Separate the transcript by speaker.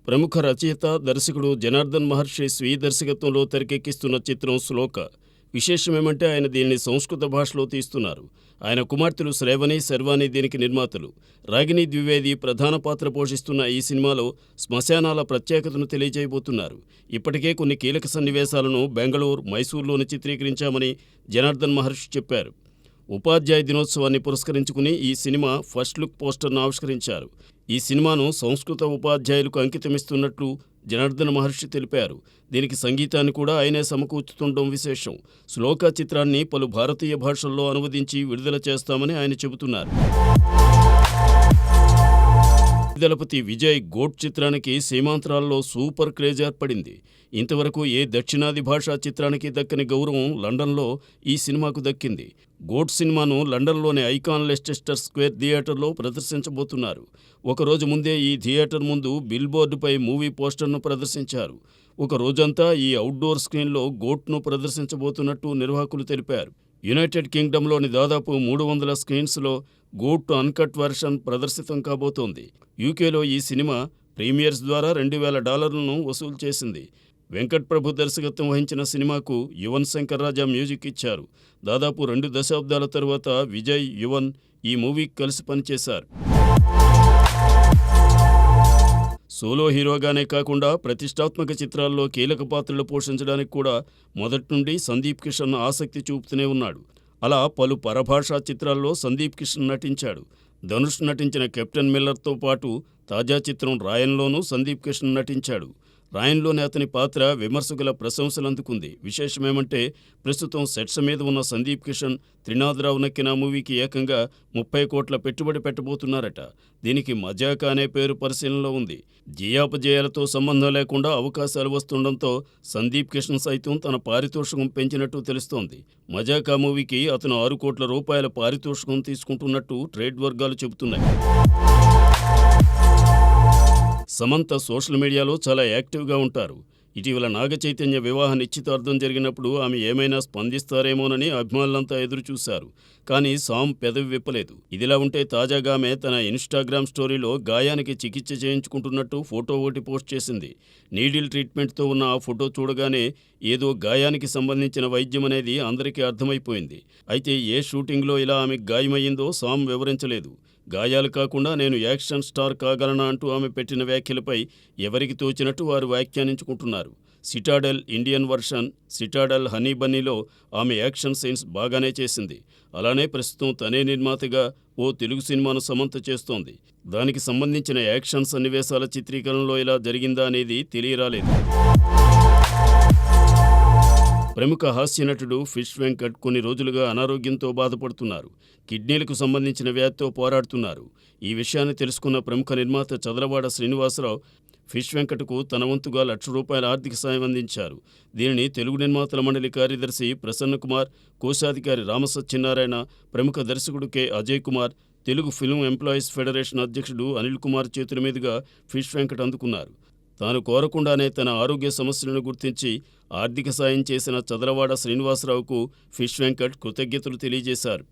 Speaker 1: ప్రముఖ రచయిత, దర్శకుడు జనార్దన్ మహర్షి స్వీయ దర్శకత్వంలో తెరకెక్కిస్తున్న చిత్రం శ్లోక. విశేషమేమంటే ఆయన దీనిని సంస్కృత భాషలో తీస్తున్నారు. ఆయన కుమార్తెలు శ్రేవణి, శర్వాణి దీనికి నిర్మాతలు. రాగిణి ద్వివేది ప్రధాన పాత్ర పోషిస్తున్న ఈ సినిమాలో శ్మశానాల ప్రత్యేకతను తెలియజేయబోతున్నారు. ఇప్పటికే కొన్ని కీలక సన్నివేశాలను బెంగళూరు, మైసూరులోని చిత్రీకరించామని జనార్దన్ మహర్షి చెప్పారు. ఉపాధ్యాయ దినోత్సవాన్ని పురస్కరించుకుని ఈ సినిమా ఫస్ట్ లుక్ పోస్టర్ను ఆవిష్కరించారు. ఈ సినిమాను సంస్కృత ఉపాధ్యాయులకు అంకితమిస్తున్నట్లు జనార్దన్ మహర్షి తెలిపారు. దీనికి సంగీతాన్ని కూడా ఆయనే సమకూర్చుతుండడం విశేషం. శ్లోక చిత్రాన్ని పలు భారతీయ భాషల్లో అనువదించి విడుదల చేస్తామని ఆయన చెబుతున్నారు. దళపతి విజయ్ గోట్ చిత్రానికి సీమాంతరాల్లో సూపర్ క్రేజ్ ఏర్పడింది. ఇంతవరకు ఏ దక్షిణాది భాషా చిత్రానికి దక్కని గౌరవం లండన్లో ఈ సినిమాకు దక్కింది. గోట్ సినిమాను లండన్లోని ఐకాన్ లెస్టెస్టర్ స్క్వేర్ థియేటర్లో ప్రదర్శించబోతున్నారు. ఒకరోజు ముందే ఈ థియేటర్ ముందు బిల్ బోర్డుపై మూవీ పోస్టర్ను ప్రదర్శించారు. ఒక రోజంతా ఈ అవుట్డోర్ స్క్రీన్లో గోట్ను ప్రదర్శించబోతున్నట్టు నిర్వాహకులు తెలిపారు. యునైటెడ్ కింగ్డమ్లోని దాదాపు 300 స్క్రీన్స్లో గోట్ అన్కట్ వెర్షన్ ప్రదర్శితం కాబోతోంది. యూకేలో ఈ సినిమా ప్రీమియర్స్ ద్వారా $2,000 వసూలు చేసింది. వెంకట్ ప్రభు దర్శకత్వం వహించిన సినిమాకు యువన్ శంకర్ రాజా మ్యూజిక్ ఇచ్చారు. దాదాపు 2 దశాబ్దాల తరువాత విజయ్, యువన్ ఈ మూవీకి కలిసి పనిచేశారు. సోలో హీరోగానే కాకుండా ప్రతిష్టాత్మక చిత్రాల్లో కీలక పాత్రలు పోషించడానికి కూడా మొదటి నుండి సందీప్ కిషన్ ఆసక్తి చూపుతూనే ఉన్నాడు. అలా పలు పరభాషా చిత్రాల్లో సందీప్ కిషన్ నటించాడు. ధనుష్ నటించిన కెప్టెన్ మిల్లర్తో పాటు తాజా చిత్రం రాయన్లోనూ సందీప్ కిషన్ నటించాడు. రాయన్లోని అతని పాత్ర విమర్శకుల ప్రశంసలు అందుకుంది. విశేషమేమంటే ప్రస్తుతం సెట్స్ మీద ఉన్న సందీప్ కిషన్, త్రినాథరావు నక్కిన మూవీకి ఏకంగా 30 కోట్ల పెట్టుబడి పెట్టబోతున్నారట. దీనికి మజాకా అనే పేరు పరిశీలనలో ఉంది. జయాపజయాలతో సంబంధం లేకుండా అవకాశాలు వస్తుండటంతో సందీప్ కిషన్ సైతం తన పారితోషికం పెంచినట్టు తెలుస్తోంది. మజాకా మూవీకి అతను 6 కోట్ల రూపాయల పారితోషికం తీసుకుంటున్నట్టు ట్రేడ్ వర్గాలు చెబుతున్నాయి. సమంత సోషల్ మీడియాలో చాలా యాక్టివ్గా ఉంటారు. ఇటీవల నాగ చైతన్య వివాహ నిశ్చితార్థం జరిగినప్పుడు ఆమె ఏమైనా స్పందిస్తారేమోనని అభిమానులంతా ఎదురుచూశారు. కానీ సామ్ పెదవి విప్పలేదు. ఇదిలా ఉంటే తాజాగా ఆమె తన ఇన్స్టాగ్రామ్ స్టోరీలో గాయానికి చికిత్స చేయించుకుంటున్నట్టు ఫోటో ఒకటి పోస్ట్ చేసింది. నీడిల్ ట్రీట్మెంట్తో ఉన్న ఆ ఫోటో చూడగానే ఏదో గాయానికి సంబంధించిన వైద్యం అనేది అందరికీ అర్థమైపోయింది. అయితే ఏ షూటింగ్లో ఇలా ఆమెకు గాయమయ్యిందో సామ్ వివరించలేదు. గాయాలు కాకుండా నేను యాక్షన్ స్టార్ కాగలనా అంటూ ఆమె పెట్టిన వ్యాఖ్యలపై ఎవరికి తోచినట్టు వారు వ్యాఖ్యానించుకుంటున్నారు. Citadel Indian version Citadel Honey బన్నీలో ఆమె యాక్షన్ సీన్స్ బాగానే చేసింది. అలానే ప్రస్తుతం తనే నిర్మాతగా ఓ తెలుగు సినిమాను సమంత చేస్తోంది. దానికి సంబంధించిన యాక్షన్ సన్నివేశాల చిత్రీకరణలో ఇలా జరిగిందా అనేది తెలియరాలేదు. ప్రముఖ హాస్య నటుడు ఫిష్ వెంకట్ కొన్ని రోజులుగా అనారోగ్యంతో బాధపడుతున్నారు. కిడ్నీలకు సంబంధించిన వ్యాధితో పోరాడుతున్నారు. ఈ విషయాన్ని తెలుసుకున్న ప్రముఖ నిర్మాత చదలవాడ శ్రీనివాసరావు ఫిష్ వెంకట్కు తన వంతుగా ₹1,00,000 ఆర్థిక సాయం అందించారు. దీనిని తెలుగు నిర్మాతల మండలి కార్యదర్శి ప్రసన్న కుమార్, కోశాధికారి రామసత్యనారాయణ, ప్రముఖ దర్శకుడు K Ajay Kumar, Telugu film employees federation అధ్యక్షుడు అనిల్ కుమార్ చేతుల మీదుగా ఫిష్ వెంకట్ అందుకున్నారు. తాను కోరకుండానే తన ఆరోగ్య సమస్యలను గుర్తించి ఆర్థిక సాయం చేసిన చదలవాడ శ్రీనివాసరావుకు ఫిష్ వెంకట్ కృతజ్ఞతలు తెలియజేశారు.